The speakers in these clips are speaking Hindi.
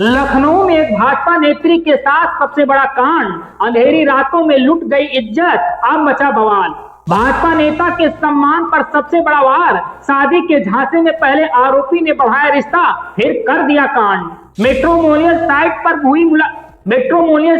लखनऊ में एक भाजपा नेत्री के साथ सबसे बड़ा कांड, अंधेरी रातों में लुट गई इज्जत, अब मचा बवाल। भाजपा नेता के सम्मान पर सबसे बड़ा वार, शादी के झांसे में पहले आरोपी ने बढ़ाया रिश्ता, फिर कर दिया कांड। मेट्रोमोनियल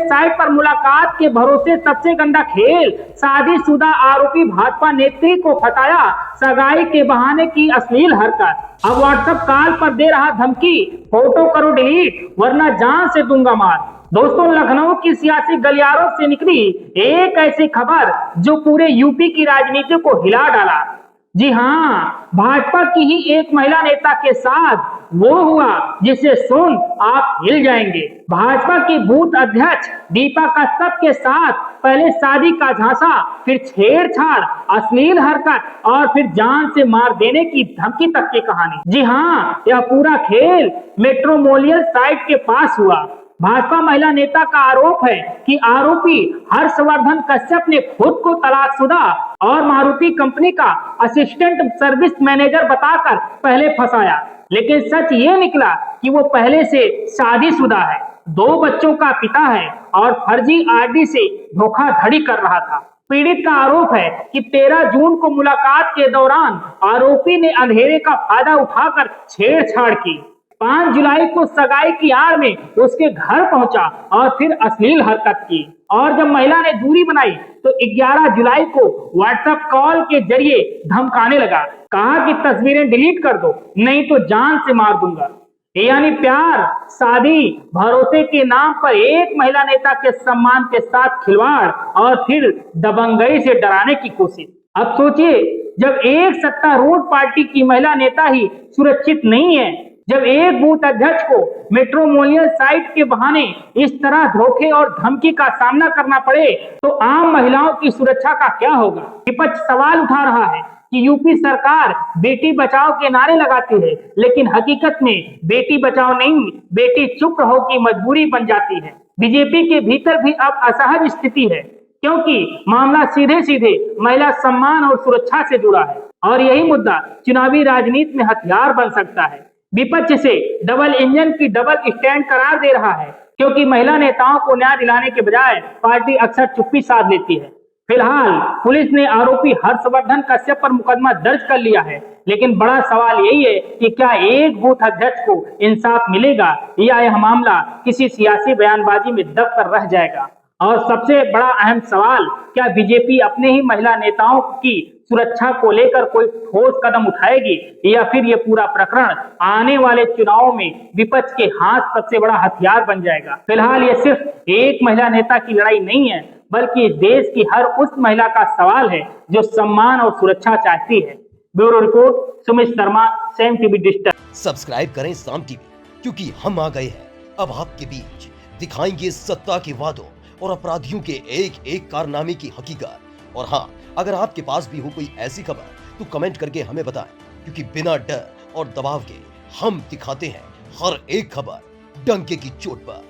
साइट पर मुलाकात के भरोसे सबसे गंदा खेल, शादीशुदा आरोपी भाजपा नेत्री को फंसाया, सगाई के बहाने की अश्लील हरकत। अब व्हाट्सएप कॉल पर दे रहा धमकी, फोटो करो डिलीट वरना जान से दूंगा मार। दोस्तों, लखनऊ की सियासी गलियारों से निकली एक ऐसी खबर जो पूरे यूपी की राजनीति को हिला डाला। जी हाँ, भाजपा की ही एक महिला नेता के साथ वो हुआ जिसे सुन आप हिल जाएंगे। भाजपा की बूथ अध्यक्ष दीपा कश्यप के साथ पहले शादी का झांसा, फिर छेड़छाड़, अश्लील हरकत और फिर जान से मार देने की धमकी तक की कहानी। जी हाँ, यह पूरा खेल मेट्रोमोनियल साइट के पास हुआ। भाजपा महिला नेता का आरोप है कि आरोपी हर्षवर्धन कश्यप ने खुद को तलाकशुदा और मारुति कंपनी का असिस्टेंट सर्विस मैनेजर बताकर पहले फंसाया, लेकिन सच ये निकला कि वो पहले से शादीशुदा है, 2 बच्चों का पिता है और फर्जी आरडी से धोखाधड़ी कर रहा था। पीड़ित का आरोप है कि 13 जून को मुलाकात के दौरान आरोपी ने अंधेरे का फायदा उठाकर छेड़छाड़ की। 5 जुलाई को सगाई की आड़ में उसके घर पहुंचा और फिर अश्लील हरकत की, और जब महिला ने दूरी बनाई तो 11 जुलाई को व्हाट्सएप कॉल के जरिए धमकाने लगा, कहा कि तस्वीरें डिलीट कर दो नहीं तो जान से मार दूंगा। यानी प्यार, शादी, भरोसे के नाम पर एक महिला नेता के सम्मान के साथ खिलवाड़ और फिर दबंगई से डराने की कोशिश। अब सोचिए, जब एक सत्तारूढ़ पार्टी की महिला नेता ही सुरक्षित नहीं है, जब एक बूथ अध्यक्ष को मेट्रोमोनियल साइट के बहाने इस तरह धोखे और धमकी का सामना करना पड़े, तो आम महिलाओं की सुरक्षा का क्या होगा। विपक्ष सवाल उठा रहा है कि यूपी सरकार बेटी बचाओ के नारे लगाती है, लेकिन हकीकत में बेटी बचाओ नहीं, बेटी चुप रहो की मजबूरी बन जाती है। बीजेपी के भीतर भी अब असहज स्थिति है, क्योंकि मामला सीधे सीधे महिला सम्मान और सुरक्षा से जुड़ा है, और यही मुद्दा चुनावी राजनीति में हथियार बन सकता है। विपक्ष से डबल इंजन की डबल स्टैंड करार दे रहा है, क्योंकि महिला नेताओं को न्याय दिलाने के बजाय पार्टी अक्सर चुप्पी साध लेती है। फिलहाल पुलिस ने आरोपी हर्षवर्धन कश्यप पर मुकदमा दर्ज कर लिया है, लेकिन बड़ा सवाल यही है कि क्या एक बूथ अध्यक्ष को इंसाफ मिलेगा या यह मामला किसी सियासी बयानबाजी में दब कर रह जाएगा। और सबसे बड़ा अहम सवाल, क्या बीजेपी अपने ही महिला नेताओं की सुरक्षा को लेकर कोई ठोस कदम उठाएगी, या फिर ये पूरा प्रकरण आने वाले चुनावों में विपक्ष के हाथ सबसे बड़ा हथियार बन जाएगा। फिलहाल ये सिर्फ एक महिला नेता की लड़ाई नहीं है, बल्कि देश की हर उस महिला का सवाल है जो सम्मान और सुरक्षा चाहती है। Bureau report, Sumit Sharma, same TV digital. Subscribe करें साम टीवी, क्योंकि हम आ गए हैं अब आपके बीच, दिखाएंगे सत्ता के वादों और अपराधियों के एक एक कारनामे की हकीकत। और हाँ, अगर आपके पास भी हो कोई ऐसी खबर तो कमेंट करके हमें बताएं, क्योंकि बिना डर और दबाव के हम दिखाते हैं हर एक खबर डंके की चोट पर।